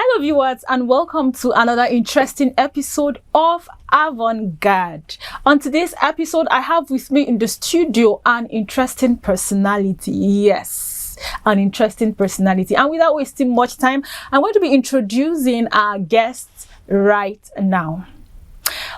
Hello viewers, and welcome to another interesting episode of AVANT. On today's episode, I have with me in the studio an interesting personality. Yes, an interesting personality. And without wasting much time, I'm going to be introducing our guests right now.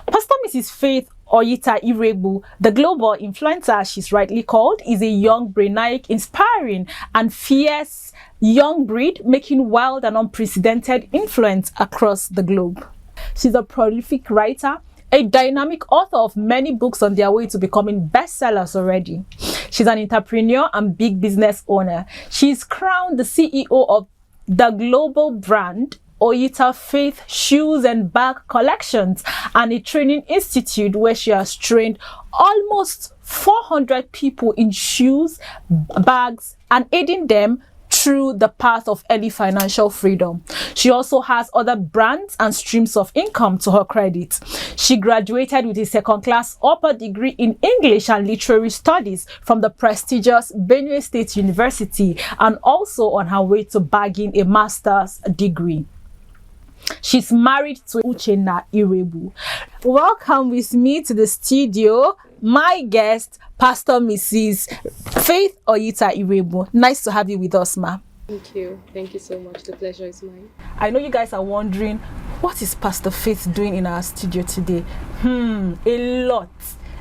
Pastor Mrs. Faith OYITA IROEGBU, the global influencer she's rightly called, is a young, brainiac, inspiring and fierce young breed making wild and unprecedented influence across the globe. She's a prolific writer, a dynamic author of many books on their way to becoming bestsellers already. She's an entrepreneur and big business owner. She's crowned the CEO of the global brand OYITA Faith Shoes and Bag Collections and a training institute where she has trained almost 400 people in shoes, bags, and aiding them through the path of early financial freedom. She also has other brands and streams of income to her credit. She graduated with a second-class upper degree in English and Literary Studies from the prestigious Benue State University and also on her way to bagging a master's degree. She's married to OYITA IROEGBU. Welcome with me to the studio, my guest, Pastor Mrs. Faith OYITA IROEGBU. Nice to have you with us, ma. Thank you. Thank you so much. The pleasure is mine. I know you guys are wondering, what is Pastor Faith doing in our studio today? A lot.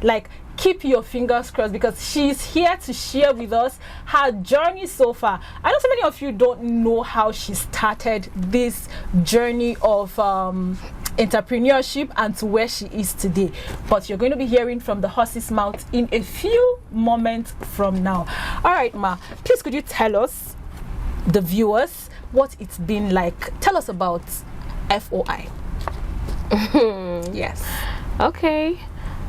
Like, keep your fingers crossed because she's here to share with us her journey so far. I know so many of you don't know how she started this journey of entrepreneurship and to where she is today, but you're going to be hearing from the horse's mouth in a few moments from now. All right, ma, please could you tell us, the viewers, what it's been like? Tell us about FOI. Yes. Okay.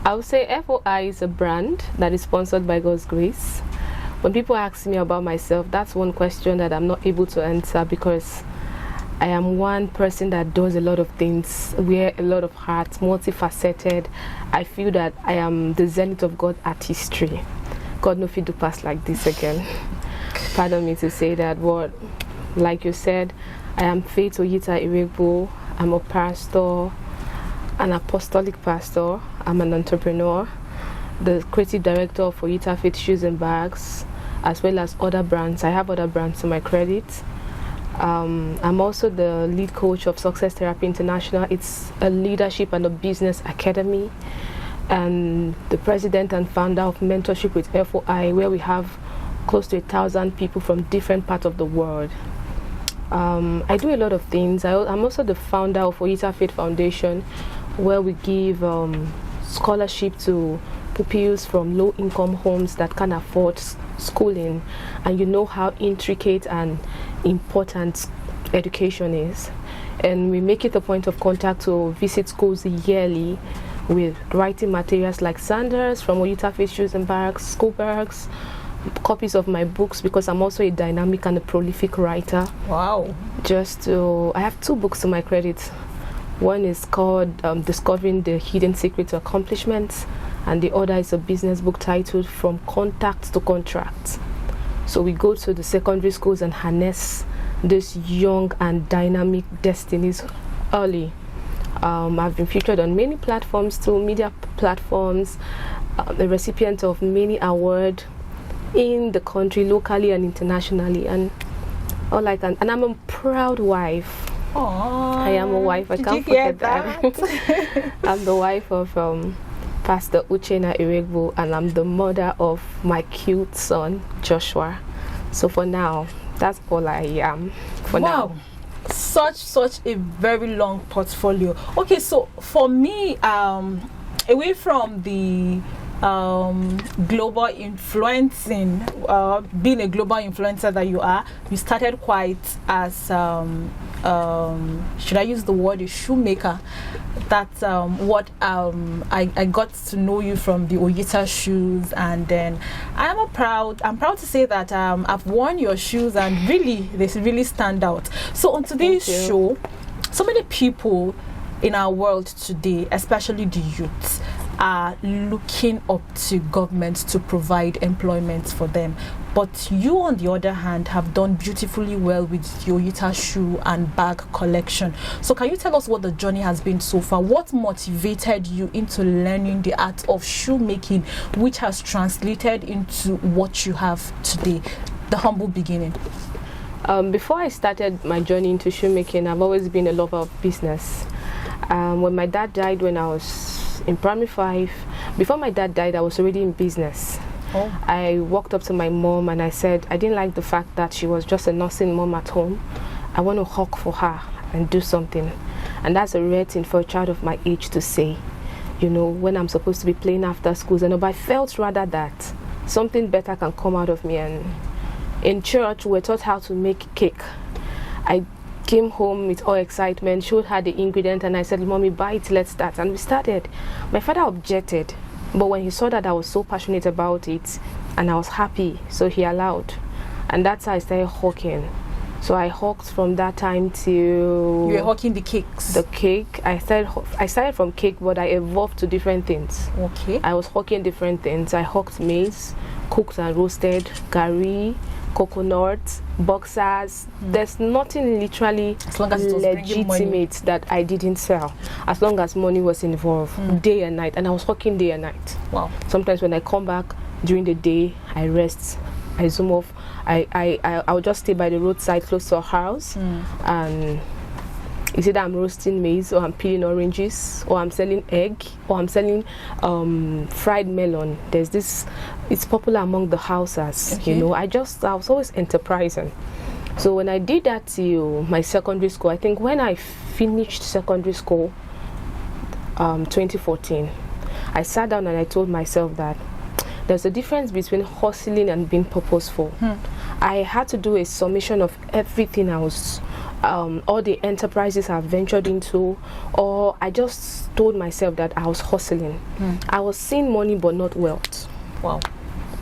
I would say FOI is a brand that is sponsored by God's grace. When people ask me about myself, that's one question that I'm not able to answer because I am one person that does a lot of things, wear a lot of hats, multifaceted. I feel that I am the zenith of God artistry. God no fit do pass like this again. Pardon me to say that, but like you said, I am Faith OYITA IROEGBU. I'm a pastor, an apostolic pastor. I'm an entrepreneur, the creative director of OYITA Faith Shoes and Bags, as well as other brands. I have other brands to my credit. I'm also the lead coach of Success Therapy International. It's a leadership and a business academy, and the president and founder of Mentorship with FOI, where we have close to 1,000 people from different parts of the world. I do a lot of things. I'm also the founder of OYITA Faith Foundation, where we give scholarship to pupils from low-income homes that can't afford schooling, and you know how intricate and important education is. And we make it a point of contact to visit schools yearly with writing materials like sandals from OYITA Faith Shoes and Bags, school bags, copies of my books, because I'm also a dynamic and a prolific writer. Wow. I have 2 books to my credit. One is called Discovering the Hidden Secret to Accomplishments, and the other is a business book titled From Contact to Contract. So we go to the secondary schools and harness these young and dynamic destinies early. I've been featured on many platforms, too, media platforms, the recipient of many awards in the country, locally and internationally, and I'm a proud wife. Aww, I am a wife. I can't forget that. I'm the wife of Pastor OYITA IROEGBU, and I'm the mother of my cute son Joshua. So for now, that's all I am. For now. Such a very long portfolio. Okay, so for me, away from the global influencing, being a global influencer that you started quite as should I use the word a shoemaker? That's what I got to know you from the OYITA shoes, and then I'm proud to say that I've worn your shoes and really they really stand out. So on today's show, so many people in our world today, especially the youth, are looking up to government to provide employment for them. But you, on the other hand, have done beautifully well with your OYITA shoe and bag collection. So can you tell us what the journey has been so far? What motivated you into learning the art of shoemaking, which has translated into what you have today? The humble beginning. Before I started my journey into shoemaking, I've always been a lover of business. When my dad died when I was in primary 5, before my dad died, I was already in business. Oh. I walked up to my mom and I said I didn't like the fact that she was just a nursing mom at home. I want to hawk for her and do something. And that's a rare thing for a child of my age to say, you know, when I'm supposed to be playing after schools. And I felt rather that something better can come out of me. And in church, we're taught how to make cake. I came home with all excitement, showed her the ingredient, and I said, Mommy, buy it, let's start. And we started. My father objected. But when he saw that I was so passionate about it and I was happy, so he allowed. And that's how I started hawking. So I hawked from that time till... You were hawking the cakes? The cake. I started from cake, but I evolved to different things. Okay. I was hawking different things. I hawked maize, cooked and roasted, gari, coconut, boxers. There's nothing literally as long as it was legitimate that I didn't sell, as long as money was involved, day and night. And I was hawking day and night. Wow. Sometimes when I come back during the day, I rest, I zoom off. I would just stay by the roadside close to our house, and it's either I'm roasting maize, or I'm peeling oranges, or I'm selling egg, or I'm selling fried melon. There's this, it's popular among the houses. Okay. You know, I was always enterprising. So when I did that till my secondary school, I think when I finished secondary school, 2014, I sat down and I told myself that there's a difference between hustling and being purposeful. I had to do a summation of everything I was, all the enterprises I've ventured into, or I just told myself that I was hustling. I was seeing money but not wealth. Wow.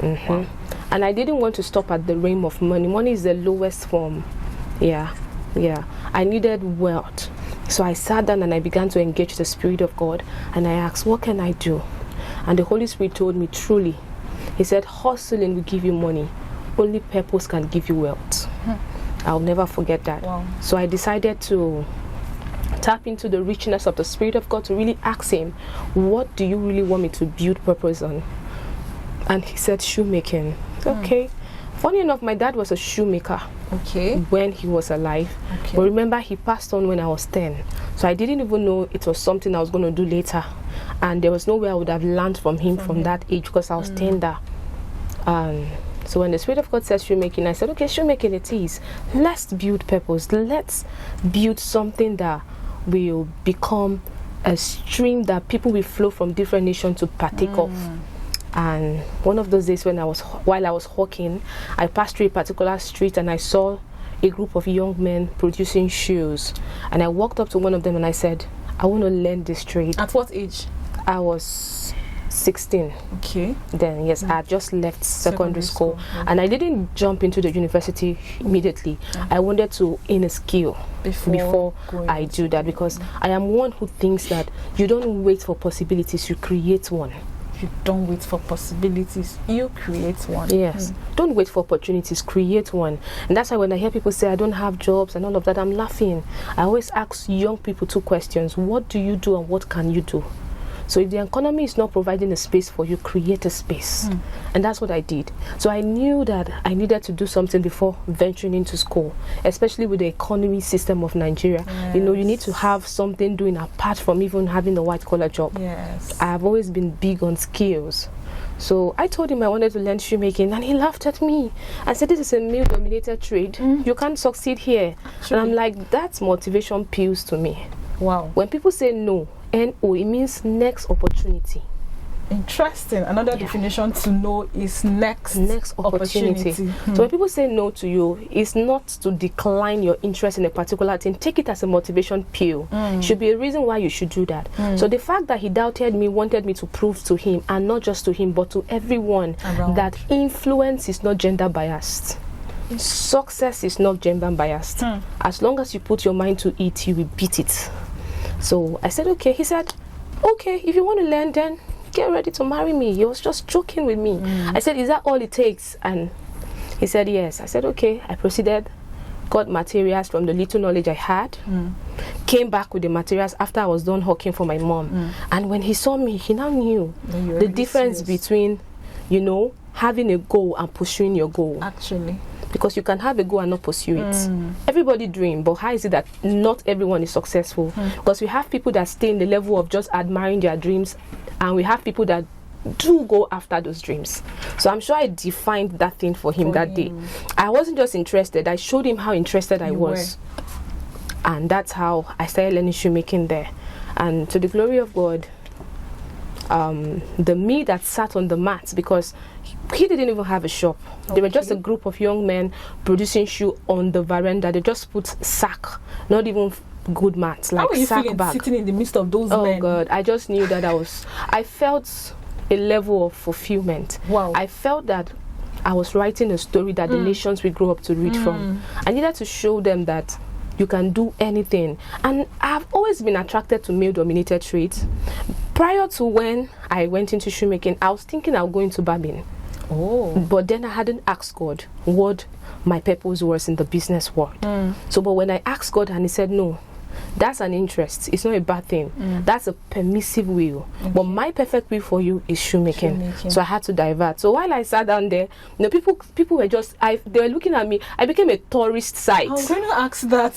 Wow. And I didn't want to stop at the realm of money. Money is the lowest form. Yeah. I needed wealth. So I sat down and I began to engage the Spirit of God, and I asked, what can I do? And the Holy Spirit told me, truly, He said, hustling will give you money. Only purpose can give you wealth. I'll never forget that. Wow. So I decided to tap into the richness of the Spirit of God to really ask Him, what do you really want me to build purpose on? And He said, shoemaking. Okay. Funny enough, my dad was a shoemaker. Okay. When he was alive. Okay. But remember, he passed on when I was 10. So I didn't even know it was something I was going to do later. And there was no way I would have learned from him from that age, because I was tender. So when the Spirit of God says shoemaking, I said, okay, shoemaking it is. Let's build purpose. Let's build something that will become a stream that people will flow from different nations to partake of. And one of those days while I was hawking, I passed through a particular street and I saw a group of young men producing shoes. And I walked up to one of them and I said, I want to learn this trade. At what age? I was 16. Okay. Then, yes, I had just left secondary school. And I didn't jump into the university immediately. I wanted to gain a skill before I do that, because I am one who thinks that you don't wait for possibilities, you create one. You don't wait for possibilities, you create one. Yes. Don't wait for opportunities, create one. And that's why when I hear people say I don't have jobs and all of that, I'm laughing. I always ask young people 2 questions. What do you do and what can you do? So if the economy is not providing a space for you, create a space. And that's what I did. So I knew that I needed to do something before venturing into school, especially with the economy system of Nigeria. Yes. You know, you need to have something doing apart from even having a white collar job. Yes. I've always been big on skills. So I told him I wanted to learn shoemaking, and he laughed at me and said, this is a male-dominated trade. You can't succeed here. And I'm like, that's motivation pills to me. Wow. When people say no, N-O, it means next opportunity. Interesting. Another definition to know is next opportunity. So when people say no to you, it's not to decline your interest in a particular thing. Take it as a motivation pill. Should be a reason why you should do that. So the fact that he doubted me wanted me to prove to him, and not just to him, but to everyone, that influence is not gender biased. Success is not gender biased. As long as you put your mind to it, you will beat it. So I said, okay. He said, okay, if you want to learn, then get ready to marry me. He was just joking with me. I said, is that all it takes? And he said, yes. I said, okay. I proceeded, got materials from the little knowledge I had, came back with the materials after I was done hawking for my mom. And when he saw me, he now knew the difference between, you know, having a goal and pursuing your goal. Actually. Because you can have a goal and not pursue it. Everybody dream, but how is it that not everyone is successful? Because we have people that stay in the level of just admiring their dreams, and we have people that do go after those dreams. So I'm sure I defined that thing for him that day. I wasn't just interested, I showed him how interested I was. And that's how I started learning shoemaking there. And to the glory of God, the me that sat on the mats, because he didn't even have a shop. They were just a group of young men producing shoe on the veranda. They just put sack, not even good mats, like sack bag. Sitting in the midst of those men? Oh God, I just knew that I felt a level of fulfillment. Wow. I felt that I was writing a story that the nations will grow up to read from. I needed to show them that you can do anything. And I've always been attracted to male-dominated trades. Prior to when I went into shoemaking, I was thinking I would go into barbing. But then I hadn't asked God what my purpose was in the business world. But when I asked God, and he said, no, that's an interest. It's not a bad thing. That's a permissive will. But my perfect will for you is shoemaking. So I had to divert. So while I sat down there, you know, people were just, they were looking at me. I became a tourist site. I was going to ask that.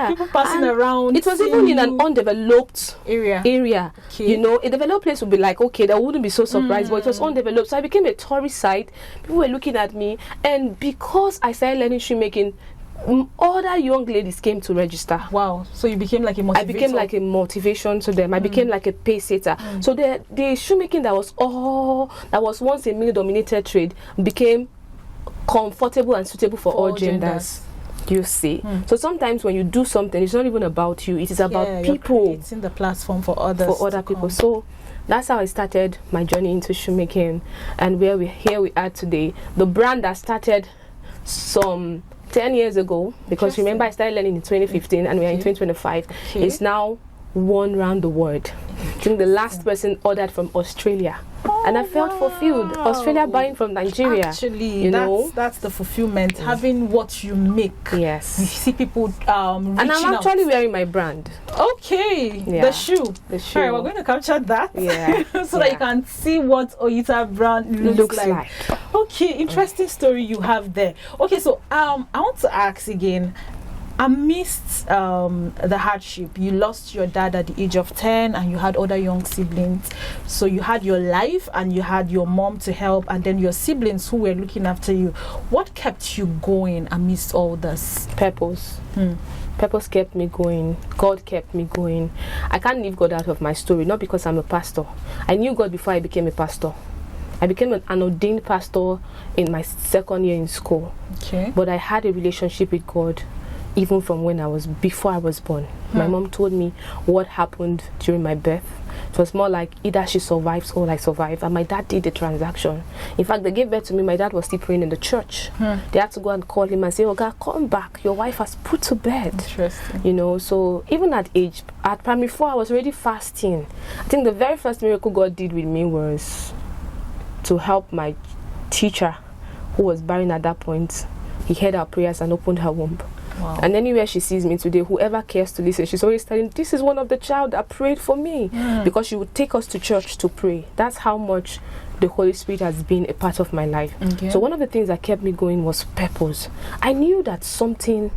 People passing around. It was even in an undeveloped area. Okay. You know, a developed place would be like, okay, that wouldn't be so surprised, but it was undeveloped. So I became a tourist site. People were looking at me. And because I started learning shoemaking, other young ladies came to register. Wow. So you became like a motivator? I became like a motivation to them. I became like a pace setter. So the shoemaking that was once a male-dominated trade became comfortable and suitable for all genders. You see. So sometimes when you do something, it's not even about you. It is about people. It's in the platform for others. For other people. So that's how I started my journey into shoemaking, and here we are today. The brand that started some 10 years ago, because remember I started learning in 2015 and we are in 2025. It's now worn around the world. I think the last person ordered from Australia, and I felt fulfilled. Australia buying from Nigeria. Actually, you know, that's the fulfillment. Having what you make. Yes. You see people and I'm actually wearing my brand. Okay. The shoe. The shoe. Alright, we're going to capture that. Yeah. So that you can see what OYITA brand looks like. Okay, interesting story you have there. Okay, so I want to ask again. Amidst the hardship, you lost your dad at the age of 10 and you had other young siblings. So you had your life and you had your mom to help, and then your siblings who were looking after you. What kept you going amidst all this? Purpose. Purpose kept me going. God kept me going. I can't leave God out of my story, not because I'm a pastor. I knew God before I became a pastor. I became an ordained pastor in my second year in school. Okay. But I had a relationship with God even from before I was born. My mom told me what happened during my birth. It was more like either she survives or I survive. And my dad did the transaction. In fact, they gave birth to me. My dad was still praying in the church. They had to go and call him and say, oh God, come back. Your wife has put to bed. Interesting. You know, so even at primary 4, I was already fasting. I think the very first miracle God did with me was to help my teacher, who was barren at that point. He heard our prayers and opened her womb. Wow. And anywhere she sees me today, whoever cares to listen, she's always telling, this is one of the child that prayed for me. Because she would take us to church to pray. That's how much the Holy Spirit has been a part of my life. So one of the things that kept me going was purpose. I knew that something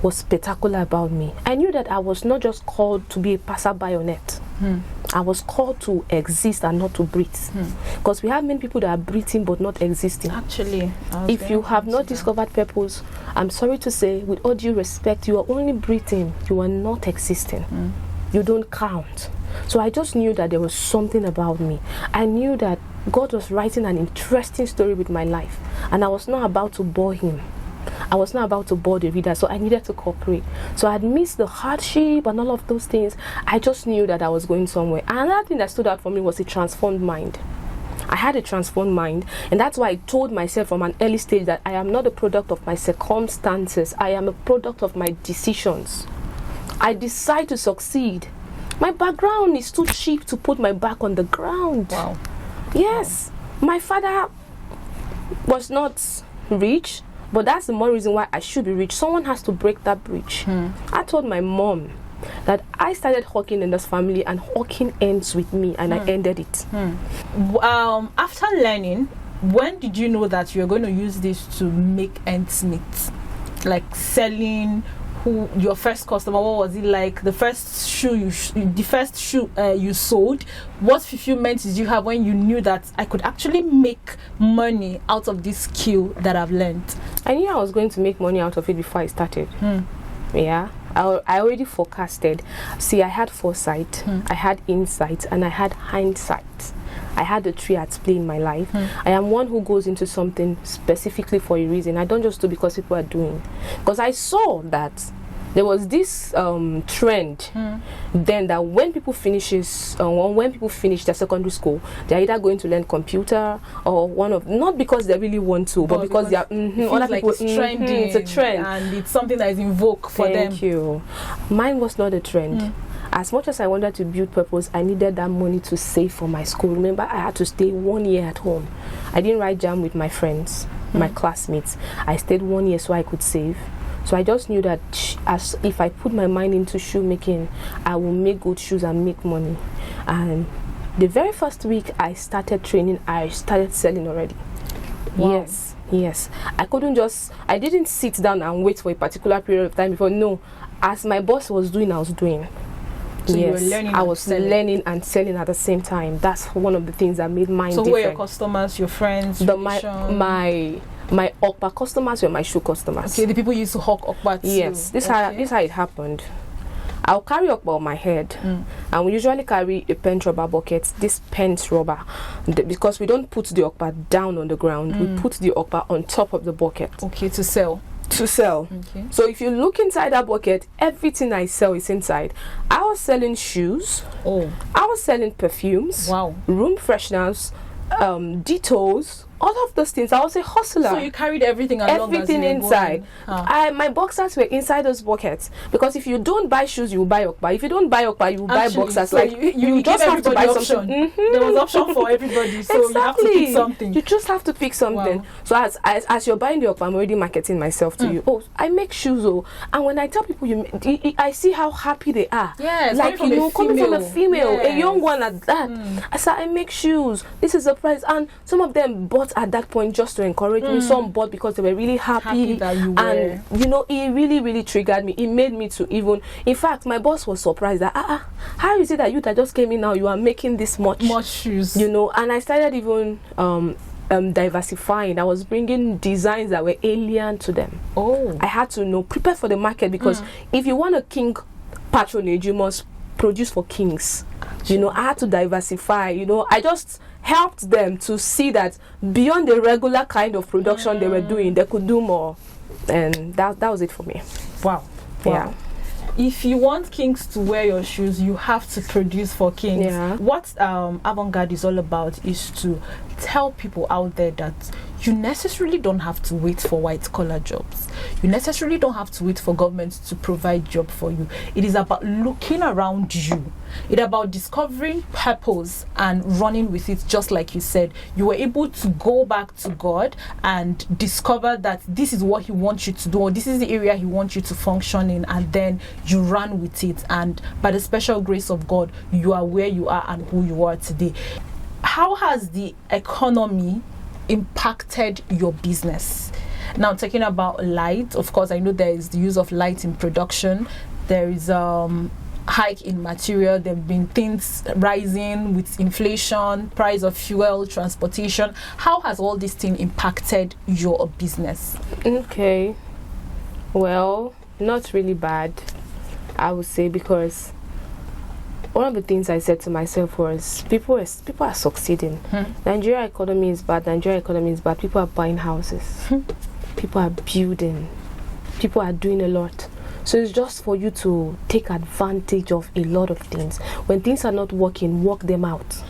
was spectacular about me. I knew that I was not just called to be a passerby on earth. I was called to exist and not to breathe. Because we have many people that are breathing but not existing. Actually, if you have not discovered purpose, I'm sorry to say, with all due respect, you are only breathing. You are not existing. You don't count. So I just knew that there was something about me. I knew that God was writing an interesting story with my life, and I was not about to bore him. I was not about to bore the reader, so I needed to cooperate. So I had missed the hardship and all of those things. I just knew that I was going somewhere. And another thing that stood out for me was a transformed mind. I had a transformed mind, and that's why I told myself from an early stage that I am not a product of my circumstances. I am a product of my decisions. I decide to succeed My background is too cheap to put my back on the ground. Wow. Yes. Wow. My father was not rich, but that's the more reason why I should be rich. Someone has to break that bridge. I told my mom that I started hawking in this family, and hawking ends with me, and I ended it. After learning, when did you know that you're going to use this to make ends meet? Like selling, your first customer, what was it like? The first shoe you sold, what fulfillment did you have when you knew that I could actually make money out of this skill that I've learned? I knew I was going to make money out of it before I started. Yeah, I already forecasted. See, I had foresight, I had insight, and I had hindsight. I had a tree at play in my life. I am one who goes into something specifically for a reason. I don't just do because people are doing. Because I saw that there was this trend then that when people finish their secondary school, they're either going to learn computer or not because they really want to, but because they are other like people. It's trending, it's a trend, and it's something that is in vogue for them. Thank you. Mine was not a trend. As much as I wanted to build purpose, I needed that money to save for my school. Remember, I had to stay 1 year at home. I didn't write jam with my friends, my classmates. I stayed 1 year so I could save. So I just knew that as if I put my mind into shoemaking, I will make good shoes and make money. And the very first week I started training, I started selling already. Wow. Yes. I didn't sit down and wait for a particular period of time before. No, as my boss was doing, I was doing. So yes, you were learning. I was learning and selling at the same time. That's one of the things that made mine different. So who were your customers, your friends? My Okpa customers were my shoe customers. Okay, the people used to hawk Okpa too. Yes, this how it happened. I'll carry Okpa on my head, and we usually carry a paint rubber bucket, this paint rubber, because we don't put the Okpa down on the ground. We put the Okpa on top of the bucket. Okay, to sell. Okay. So if you look inside that bucket, everything I sell is inside. I was selling shoes. I was selling perfumes. Wow. Room fresheners, Dettol, all of those things. I was a hustler. So you carried everything along. Everything inside. My boxers were inside those buckets, because if you don't buy shoes, you buy Okpa. If you don't buy Okpa, you buy boxers. So like you just have to buy something. There was option for everybody, so you have to pick something. You just have to pick something. Wow. So as you're buying the Okpa, I'm already marketing myself to you. Oh, I make shoes. And when I tell people I see how happy they are. Yes, like coming from a female, yes. a young one at that. I said, I make shoes. This is the price. And some of them bought at that point just to encourage me. Some bought because they were really happy that you were. And it really triggered me. It made me to even, in fact, my boss was surprised that how is it that you that just came in now, you are making this much shoes, and I started even diversifying. I was bringing designs that were alien to them. I had to prepare for the market, because if you want a king patronage, you must produce for kings. I had to diversify. I just helped them to see that beyond the regular kind of production they were doing, they could do more, and that was it for me. Wow. Yeah. If you want kings to wear your shoes, you have to produce for kings. Yeah. What Avant-Garde is all about is to tell people out there that you necessarily don't have to wait for white-collar jobs. You necessarily don't have to wait for government to provide job for you. It is about looking around you. It's about discovering purpose and running with it, just like you said. You were able to go back to God and discover that this is what He wants you to do, or this is the area He wants you to function in, and then you run with it. And by the special grace of God, you are where you are and who you are today. How has the economy impacted your business? Now, talking about light, of course, I know there is the use of light in production. There is hike in material. There have been things rising with inflation, price of fuel, transportation. How has all this thing impacted your business? Okay, well, not really bad, I would say, because one of the things I said to myself was, people are succeeding. Nigeria economy is bad. People are buying houses. People are building. People are doing a lot. So it's just for you to take advantage of a lot of things. When things are not working, work them out.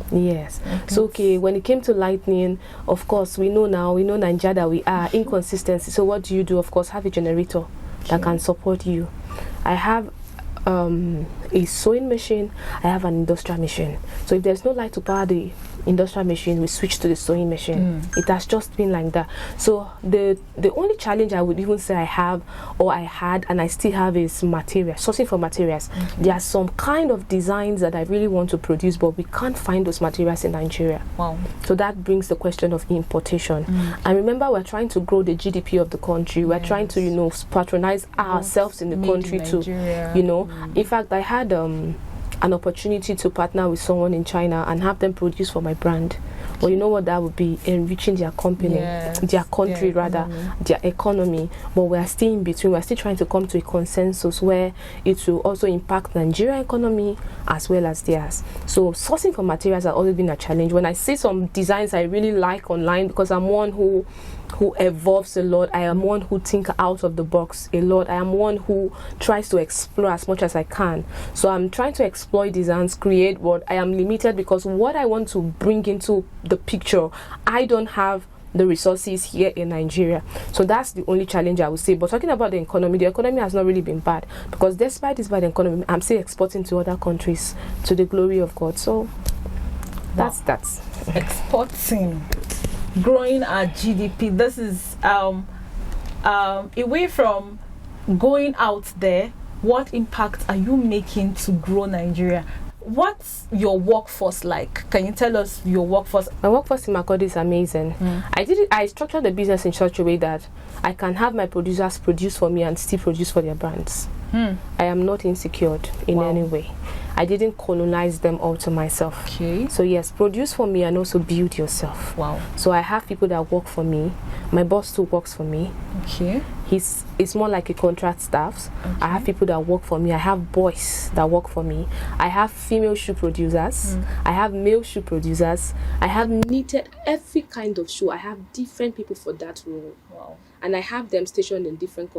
Yes. Okay. So when it came to lightning, of course, we know Nigeria that we are inconsistency. So what do? Of course, have a generator that can support you. I have a sewing machine, I have an industrial machine. So if there's no light to power the industrial machine, we switch to the sewing machine. It has just been like that. So the only challenge I would even say I have, or I had, and I still have, is material, sourcing for materials. There are some kind of designs that I really want to produce, but we can't find those materials in Nigeria. Wow. So that brings the question of importation. And remember, we're trying to grow the GDP of the country. We're trying to, you know, patronize ourselves in the country too. You know, in fact, I had an opportunity to partner with someone in China and have them produce for my brand. But you know what that would be? Enriching their company, their country rather, their economy. But we are still in between. We are still trying to come to a consensus where it will also impact Nigerian economy as well as theirs. So sourcing for materials has always been a challenge. When I see some designs I really like online, because I'm one who evolves a lot. I am one who think out of the box a lot. I am one who tries to explore as much as I can. So I'm trying to exploit designs, create, but I am limited because what I want to bring into the picture, I don't have the resources here in Nigeria. So that's the only challenge I would say. But talking about the economy has not really been bad, because despite this bad economy, I'm still exporting to other countries to the glory of God. So that's exporting, growing our GDP. This is away from going out there. What impact are you making to grow Nigeria? What's your workforce like? Can you tell us your workforce? My workforce in Makurdi is amazing. I structured the business in such a way that I can have my producers produce for me and still produce for their brands. I am not insecure in any way. I didn't colonize them all to myself. Okay. So yes, produce for me and also build yourself. Wow. So I have people that work for me. My boss too works for me. Okay. It's more like a contract staff. Okay. I have people that work for me. I have boys that work for me. I have female shoe producers. I have male shoe producers. I have knitted every kind of shoe. I have different people for that role. Wow. And I have them stationed in different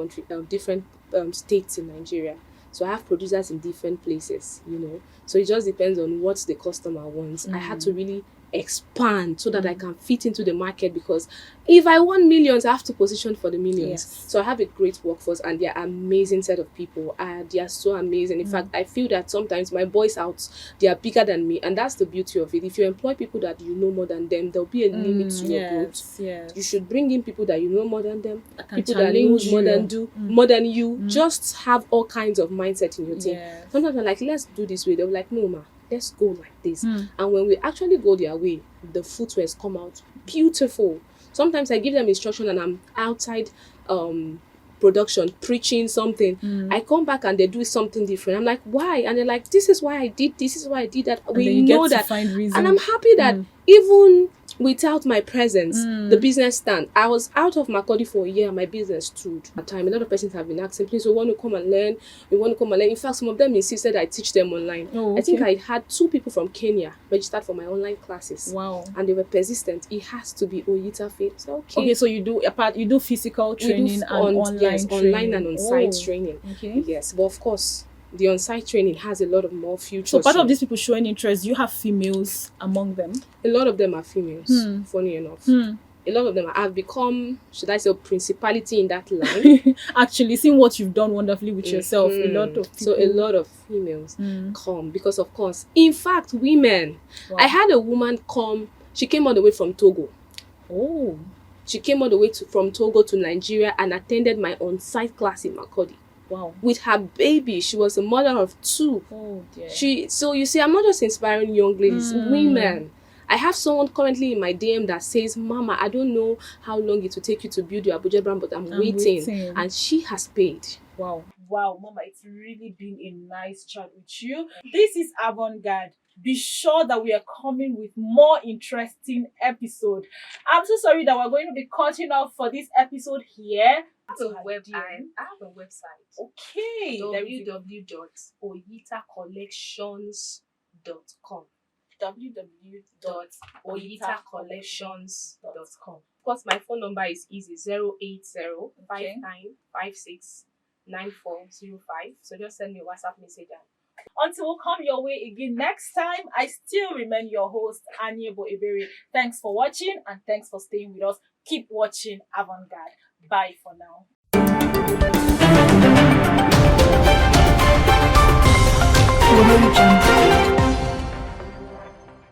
states in Nigeria. So I have producers in different places, you know. So it just depends on what the customer wants. I had to really expand so that I can fit into the market, because if I want millions, I have to position for the millions. Yes. So I have a great workforce, and they're an amazing set of people. They are so amazing. In fact, I feel that sometimes my boys out, they are bigger than me, and that's the beauty of it. If you employ people that you know more than them, there'll be a limit to your growth. Yes. You should bring in people that you know more than them, people that challenge know more than you. Just have all kinds of mindset in your team. Yes. Sometimes I'm like, let's do this way. They're like, no, ma, let's go like this. And when we actually go their way, the footwears come out beautiful. Sometimes I give them instruction and I'm outside production preaching something. I come back and they do something different. I'm like, why? And they're like, this is why I did this, is why I did that. We know that. And I'm happy that even without my presence, the business stand. I was out of Makurdi for a year. My business stood. At time, a lot of persons have been asking, please, we want to come and learn. We want to come and learn. In fact, some of them insisted I teach them online. Oh, okay. I think I had 2 people from Kenya registered for my online classes. Wow. And they were persistent. It has to be OYITA fit. So okay, so you do physical training and online training. Online and on-site training. Okay. Yes, but of course, the on-site training has a lot of more future. So part of these people showing interest, you have females among them? A lot of them are females, funny enough. A lot of them have become, should I say, a principality in that line. Actually, seeing what you've done wonderfully with yourself, a lot of people. So a lot of females come because, of course, in fact, women. Wow. I had a woman come, she came all the way from Togo. Oh. She came all the way from Togo to Nigeria and attended my on-site class in Makurdi. Wow. With her baby. She was a mother of 2. Oh dear. So you see, I'm not just inspiring young ladies, women. I have someone currently in my DM that says, Mama, I don't know how long it will take you to build your Abuja brand, but I'm waiting. And she has paid. Wow. Wow, Mama, it's really been a nice chat with you. This is Avant-Garde. Be sure that we are coming with more interesting episodes. I'm so sorry that we're going to be cutting off for this episode here. I have a website. Okay. www.oyiitacollections.com www.oyiitacollections.com. Of course, my phone number is easy, 080-5956-9405. So just send me a WhatsApp message. Until we come your way again next time, I still remain your host, Anyebo Ebere. Thanks for watching and thanks for staying with us. Keep watching Avant-Garde. Bye for now. Audio Jungle.